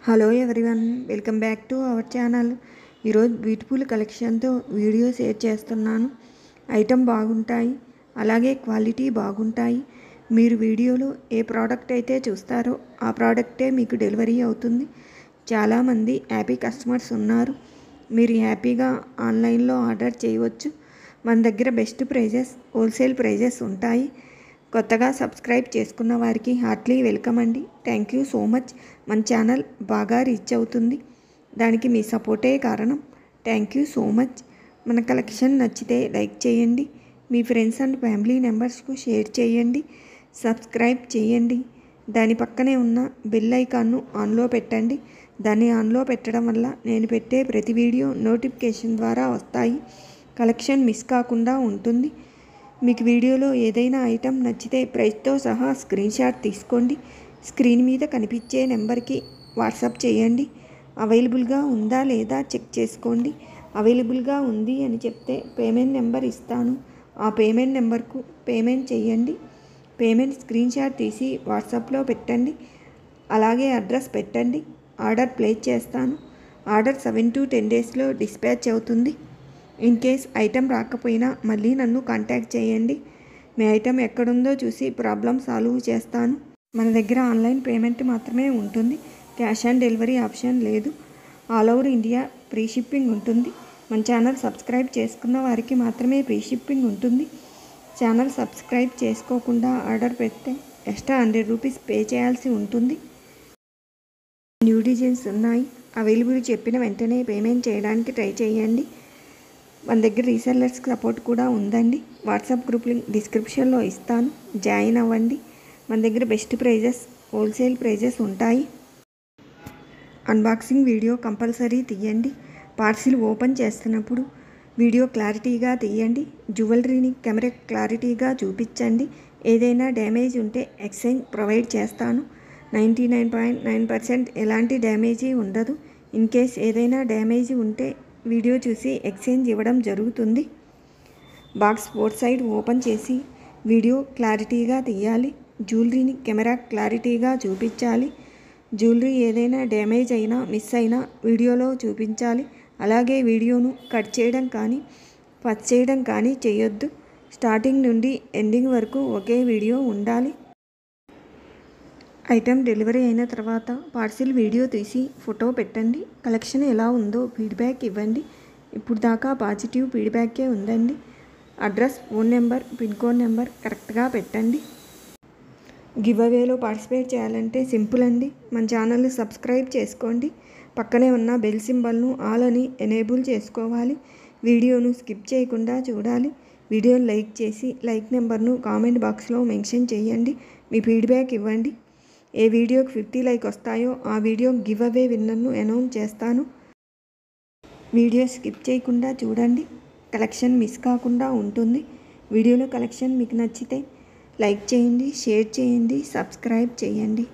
Hello everyone, welcome back to our channel. ఈరోజు beautiful కలెక్షన్తో video share చేస్తున్నాను. Item బాగుంటాయి, అలాగే క్వాలిటీ బాగుంటాయి. మీరు వీడియోలో ఏ ప్రోడక్ట్ అయితే చూస్తారో ఆ ప్రోడక్టే మీకు డెలివరీ అవుతుంది. చాలామంది హ్యాపీ కస్టమర్స్ ఉన్నారు. మీరు హ్యాపీగా ఆన్లైన్లో ఆర్డర్ చేయవచ్చు. మన దగ్గర బెస్ట్ ప్రైజెస్, హోల్సేల్ ప్రైజెస్ ఉంటాయి. కొత్తగా సబ్స్క్రైబ్ చేసుకున్న వారికి హార్ట్లీ వెల్కమ్ అండి. Thank you so much. మన ఛానల్ బాగా రీచ్ అవుతుంది, దానికి మీ సపోర్టే కారణం. Thank you so much. మన కలెక్షన్ నచ్చితే లైక్ చేయండి, మీ ఫ్రెండ్స్ అండ్ ఫ్యామిలీ మెంబర్స్కు షేర్ చేయండి, సబ్స్క్రైబ్ చేయండి. దాని పక్కనే ఉన్న బెల్ ఐకాన్ను ఆన్లో పెట్టండి. దాన్ని ఆన్లో పెట్టడం వల్ల నేను పెట్టే ప్రతి వీడియో నోటిఫికేషన్ ద్వారా వస్తాయి. కలెక్షన్ మిస్ కాకుండా ఉంటుంది. మీకు వీడియోలో ఏదైనా ఐటెం నచ్చితే ప్రైస్తో సహా స్క్రీన్ షాట్ తీసుకోండి. స్క్రీన్ మీద కనిపించే నెంబర్కి వాట్సాప్ చేయండి. అవైలబుల్గా ఉందా లేదా చెక్ చేసుకోండి. అవైలబుల్గా ఉంది అని చెప్తే పేమెంట్ నెంబర్ ఇస్తాను. ఆ పేమెంట్ నెంబర్కు పేమెంట్ చేయండి. పేమెంట్ స్క్రీన్ షాట్ తీసి వాట్సాప్లో పెట్టండి. అలాగే అడ్రస్ పెట్టండి. ఆర్డర్ ప్లేస్ చేస్తాను. ఆర్డర్ 7 to 10 డేస్లో డిస్పాచ్ అవుతుంది. ఇన్ కేస్ ఐటెం రాకపోయినా మళ్ళీ నన్ను కాంటాక్ట్ చేయండి. మీ ఐటెం ఎక్కడుందో చూసి ప్రాబ్లం సాల్వ్ చేస్తాను. మన దగ్గర ఆన్లైన్ పేమెంట్ మాత్రమే ఉంటుంది. క్యాష్ ఆన్ డెలివరీ ఆప్షన్ లేదు. All over India free shipping ఉంటుంది. మన ఛానల్ సబ్స్క్రైబ్ చేసుకున్న వారికి మాత్రమే ఫ్రీ షిప్పింగ్ ఉంటుంది. ఛానల్ సబ్స్క్రైబ్ చేసుకోకుండా ఆర్డర్ పెడితే ఎక్స్ట్రా 100 రూపీస్ పే చేయాల్సి ఉంటుంది. న్యూ డిజైన్స్ ఉన్నాయి. అవైలబుల్ చెప్పిన వెంటనే పేమెంట్ చేయడానికి ట్రై చేయండి. మన దగ్గర రీసెల్లర్స్కి సపోర్ట్ కూడా ఉందండి. వాట్సాప్ గ్రూప్ లింక్ డిస్క్రిప్షన్లో ఇస్తాను, జాయిన్ అవ్వండి. మన దగ్గర బెస్ట్ ప్రైజెస్, హోల్సేల్ ప్రైజెస్ ఉంటాయి. అన్బాక్సింగ్ వీడియో కంపల్సరీ తీయండి. పార్సిల్ ఓపెన్ చేస్తున్నప్పుడు వీడియో క్లారిటీగా తీయండి. జ్యువెలరీని కెమెరా క్లారిటీగా చూపించండి. ఏదైనా డ్యామేజ్ ఉంటే ఎక్స్చేంజ్ ప్రొవైడ్ చేస్తాను. 99.9% ఎలాంటి డ్యామేజీ ఉండదు. ఇన్ కేస్ ఏదైనా డ్యామేజ్ ఉంటే వీడియో చూసి ఎక్స్చేంజ్ ఇవ్వడం జరుగుతుంది. బాక్స్ బోత్ సైడ్ ఓపెన్ చేసి వీడియో క్లారిటీగా తీయాలి. జ్యువెలరీని కెమెరా క్లారిటీగా చూపించాలి. జ్యువెలరీ ఏదైనా డ్యామేజ్ అయినా మిస్ అయినా వీడియోలో చూపించాలి. అలాగే వీడియోను కట్ చేయడం కానీ పచ్ చేయడం కానీ చేయొద్దు. స్టార్టింగ్ నుండి ఎండింగ్ వరకు ఒకే వీడియో ఉండాలి. ఐటెం డెలివరీ అయిన తర్వాత పార్సిల్ వీడియో తీసి ఫోటో పెట్టండి. కలెక్షన్ ఎలా ఉందో ఫీడ్బ్యాక్ ఇవ్వండి. ఇప్పుడు దాకా పాజిటివ్ ఫీడ్బ్యాకే ఉందండి. Address, phone number, pin code number కరెక్ట్గా పెట్టండి. గివ్ అవేలో పార్టిసిపేట్ చేయాలంటే సింపుల్ అండి. మన ఛానల్ని సబ్స్క్రైబ్ చేసుకోండి. పక్కనే ఉన్న బెల్ సింబల్ను ఆల్ అని ఎనేబుల్ చేసుకోవాలి. వీడియోను స్కిప్ చేయకుండా చూడాలి. వీడియోను లైక్ చేసి లైక్ నెంబర్ను కామెంట్ బాక్స్లో మెన్షన్ చేయండి. మీ ఫీడ్బ్యాక్ ఇవ్వండి. ఏ వీడియోకి 50 లైక్ వస్తాయో ఆ వీడియో గివ్ అవే విన్నర్ను అనౌన్స్ చేస్తాను. వీడియో స్కిప్ చేయకుండా చూడండి. కలెక్షన్ మిస్ కాకుండా ఉంటుంది. వీడియోలో కలెక్షన్ మీకు నచ్చితే లైక్ చేయండి, షేర్ చేయండి, సబ్స్క్రైబ్ చేయండి.